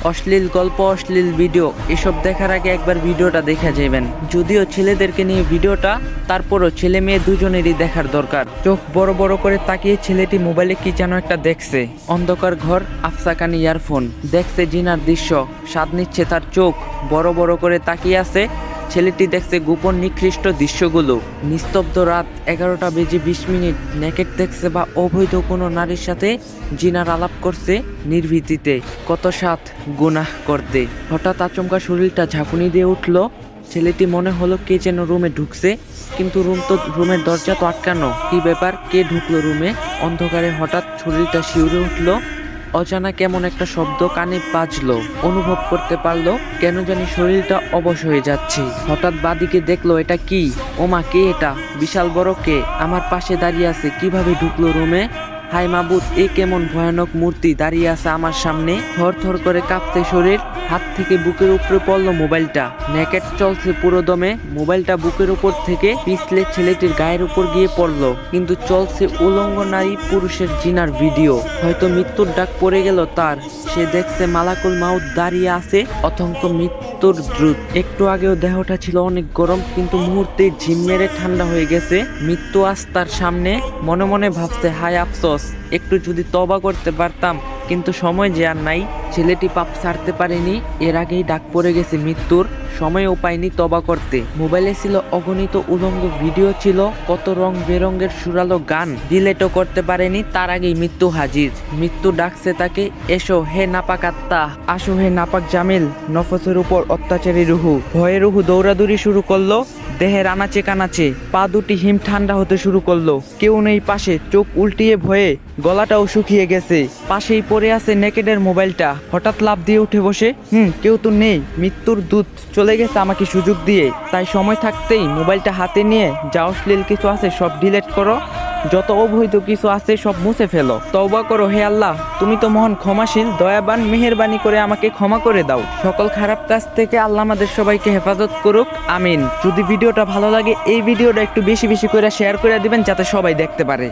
অশ্লীল গল্প, অশ্লীল ভিডিও এসব দেখার আগে একবার ভিডিওটা দেখা যাবেন। যদিও ছেলেদেরকে নিয়ে ভিডিওটা, তারপরও ছেলে মেয়ে দুজনেরই দেখার দরকার। চোখ বড় বড় করে তাকিয়ে ছেলেটি মোবাইলে কি যেন একটা দেখছে। অন্ধকার ঘর, আফসা কানে ইয়ারফোন, দেখছে জিনার দৃশ্য, স্বাদ নিচ্ছে তার চোখ। বড় বড় করে তাকিয়ে আছে ছেলেটি, দেখছে গোপন নিকৃষ্ট দৃশ্যগুলো। নিস্তব্ধ রাত, 11টা বেজে 20 মিনিট। নেকেট দেখছে বা অবৈধ কোনো নারীর সাথে জিনার আলাপ করছে নির্ভীতিতে। কত সাথ গুনাহ করতে। হঠাৎ আচমকা শরীরটা ঝাঁকুনি দিয়ে উঠল। ছেলেটি মনে হলো কে যেন রুমে ঢুকছে, কিন্তু রুমের দরজা তো আটকানো। কি ব্যাপার, কে ঢুকলো রুমে? অন্ধকারে হঠাৎ শরীরটা শিউরে উঠল। অজানা কেমন একটা শব্দ কানে বাজলো। অনুভব করতে পারলো কেন জানি শরীরটা অবশ হয়ে যাচ্ছে। হঠাৎ বাদিকে দেখলো, এটা কি? ওমা, কে এটা? বিশাল বড় কে আমার পাশে দাঁড়িয়ে আছে? কিভাবে ঢুকলো রুমে? হাই মাবুদ, এ কেমন ভয়ানক মূর্তি দাঁড়িয়ে আছে আমার সামনে। থর থর করে কাঁপতে শরীর। হাত থেকে বুকের উপরে পড়লো মোবাইলটা। নেকেট চলছে পুরো দমে। মোবাইলটা বুকের উপর থেকে পিছলে ছেলেটির গায়ের উপর গিয়ে পড়লো, কিন্তু চলছে উলঙ্গ নারী পুরুষের জিনার ভিডিও। হয়তো মৃত্যুর ডাক পড়ে গেল তার। সে দেখছে মালাকুল মাউত দাঁড়িয়ে আছে, অথঙ্ক মৃত্যুর দ্রুত। একটু আগেও দেহটা ছিল অনেক গরম, কিন্তু মুহূর্তে ঝিম মেরে ঠান্ডা হয়ে গেছে। মৃত্যু আজ তার সামনে। মনে মনে ভাবছে, হায় আফসোস, একটু যদি তওবা করতে পারতাম, কিন্তু সময় যে আর নাই। ছেলেটি পাপ ছাড়তে পারেনি, এর আগেই ডাক পড়ে গেছে মৃত্যুর। সময়ও পায়নি তওবা করতে। মোবাইলে ছিল অগণিত উলঙ্গ ভিডিও, ছিল কত রং বেরঙের সুরালো গান। ডিলেটও করতে পারেনি, তার আগেই মৃত্যু হাজির। মৃত্যু ডাকছে তাকে, এসো হে নাপাক আত্মা, আসো হে নাপাক জামিল। নফসের উপর অত্যাচারী রুহু। ভয়ে রুহু দৌড়াদৌড়ি শুরু করলো। দেহের আনাচে কানাচে পা দুটি হিম ঠান্ডা হতে শুরু করলো। কেউ নেই পাশে, চোখ উল্টিয়ে ভয়ে গলাটাও শুকিয়ে গেছে। পাশেই পড়ে আছে নেকেডের মোবাইলটা। হঠাৎ লাফ দিয়ে উঠে বসে, কেউ তো নেই। মৃত্যুর দূত চলে গেছে আমাকে সুযোগ দিয়ে। তাই সময় থাকতেই মোবাইলটা হাতে নিয়ে যা অশ্লীল কিছু আছে সব ডিলিট করো, যত অবৈধ কিছু আছে সব মুছে ফেলো। তওবা করো হে আল্লাহ, তুমি তো মহান ক্ষমাশীল, দয়াবান। মেহেরবানি করে আমাকে ক্ষমা করে দাও। সকল খারাপ কাজ থেকে আল্লাহ আমাদের সবাইকে হেফাজত করুক, আমিন। যদি ভিডিওটা ভালো লাগে, এই ভিডিওটা একটু বেশি বেশি করে শেয়ার করে দিবেন, যাতে সবাই দেখতে পারে।